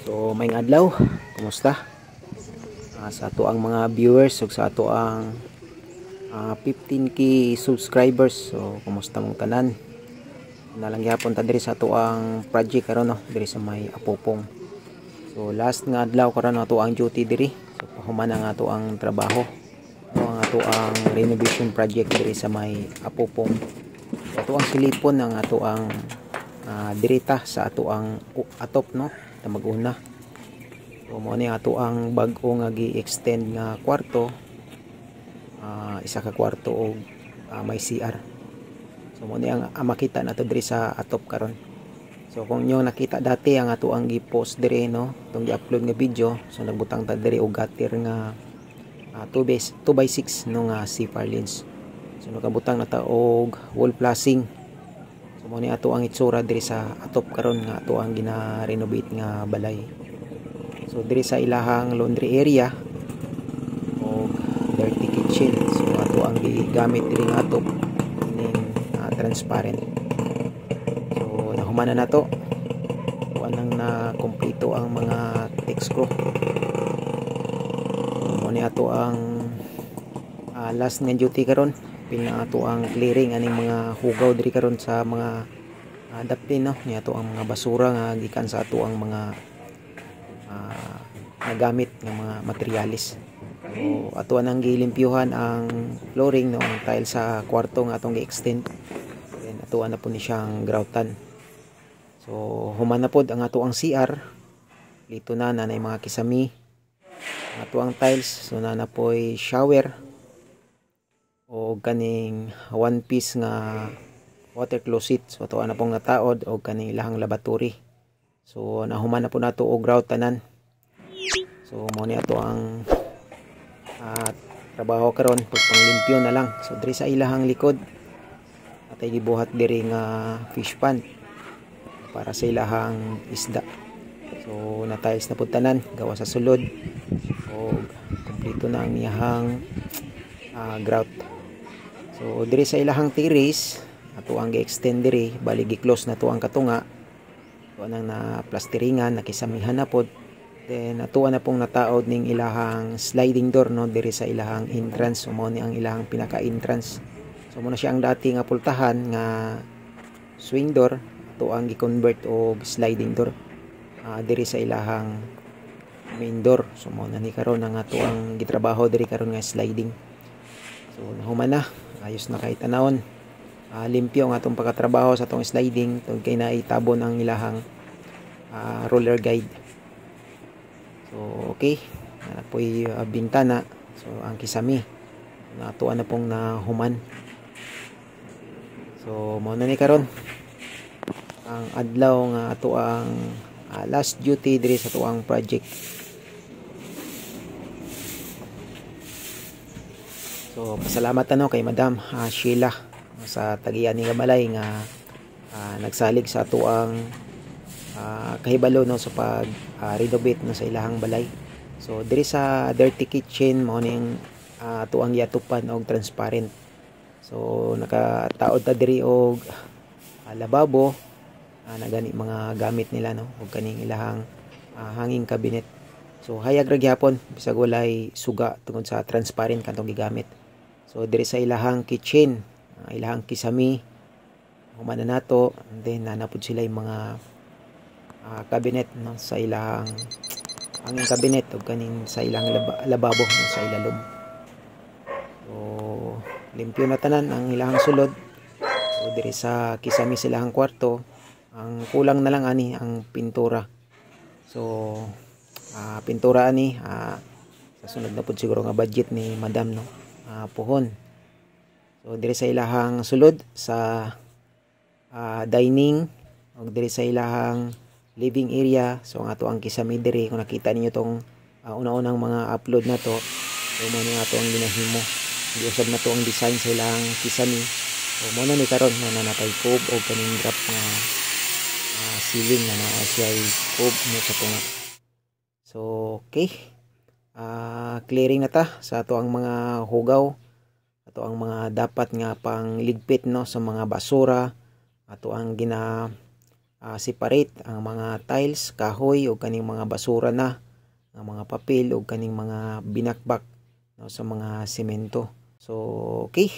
So may adlaw, kumusta? Sa ato ang mga viewers ug sa ato ang 15k subscribers. So kumusta mong tanan? Nalang gyapon ta diri sa ato ang project karon no, diri sa may Apopong. So last nga adlaw karon ato ang duty diri. So pahuman ang ato ang trabaho. No, ang ato ang renovation project diri sa may Apopong. So ato ang silipon ang ato ang dirita sa ato ang atop no, mag-una. So mo ni ato ang bag-o nga gi-extend nga kwarto, isa ka kwarto og may CR. So mo ni ang makita nato diri sa atop karon. So kung inyo nakita dati ang ato ang gi-post diri no, tong gi-upload nga video, so nagbutang ta diri og gutter nga 2x6 no nga CFR lens. So nakabutang na ta og wall flashing. So mo ni ato ang itsura diri sa atop karon nga ato ang gina-renovate nga balay. So diri sa ilahang laundry area o dirty kitchen. So ato ang gigamit diri nga atop ning transparent. So nahuman na nato. Kuan nang na kompleto ang mga text ko. So mo ni ato ang last nga duty karon. Pina ato ang clearing aning mga hugaw diri karon sa mga dapin no, ni ato ang mga basura nga gikan sa ato ang mga nagamit ng mga materialis. So ato nang gilimpyuhan ang flooring no, ang tile sa kwarto nga atong gi-extend. Then ato na po ni siyang groutan. So human na pod ang ato ang CR. Lito na nanay mga kisami. Ato ang tiles, so na po'y shower o kaning one piece nga water closet. So ato na pong nataod o kaning ilahang laboratory. So nahuman na po nato og grout tanan. So mo ni ato ang trabaho karon, pagpanglimpyo na lang. So diri sa ilahang likod atay gibuhat diri nga fish pond para sa ilahang isda. So na-tiles na pud tanan gawa sa sulod. So kompleto na ang iyahang grout. So diri sa ilahang terrace ato ang gi-extend diri, bali gi-close na to ang katunga. So anang na plasteringan, nakisamihan na pod. Then atuan na pong nataod ning ilahang sliding door no, diri sa ilahang entrance. So mo ni ang ilahang pinaka-entrance. So mo na siya ang dati nga pultahan nga swing door, ato ang gi-convert og sliding door diri sa ilahang main door. So mo na ni karon ang ato ang gitrabaho diri karon nga sliding. So nahuman na, ayos na kay tanawon. Limpyo ang atong pagkatrabaho sa atong sliding tungod kay naitabon ang ilahang roller guide. So okay, napoy bintana. So ang kisami natuan na pong nahuman. So mo na ni karon ang adlaw nga ato ang last duty diri sa ato ang project. So pasalamat ano kay Madam Sheila sa tagian ni Gamalay nga nagsalig sa ato ang kahibalo no sa pag renovate no sa ilahang balay. So diri sa dirty kitchen mo ning ato ang yatupan og transparent. So nakataod ta diri og lababo na gani mga gamit nila no, og kaning ilahang hanging cabinet. So hayag ra gyapon bisag walay suga tungod sa transparent kantong gigamit. So diri sa ilahang kitchen, ilahang kisami human na nato, and then nanapod sila yung mga cabinet no, sa ilang hanging cabinet o kaning sa ilang lababo no, sa ilalom. So limpyo na tanan ang ilahang sulod. So diri sa kisami silahang kwarto, ang kulang na lang ani ang pintura. So pintura ani sa sunod na pud siguro nga budget ni Madam no, puhon. So diri sa ilahang sulod sa dining o diri sa ilahang living area. So ang ato ang kisami diri, kung nakita ninyo tong una-unang mga upload na to, so mo ni ato ang ginahimo, giusab na to ang design sa ilang kisami. So mo na ni karon na natay cove o kaning drop nga ceiling na siya cove mo sa tunga. So okay, clearing na ta sa ato ang mga hugaw, ato ang mga dapat nga pang ligpit no sa mga basura, ato ang separate ang mga tiles, kahoy o kaning mga basura na, ang mga papel o kaning mga binakbak no, sa mga semento. So okay,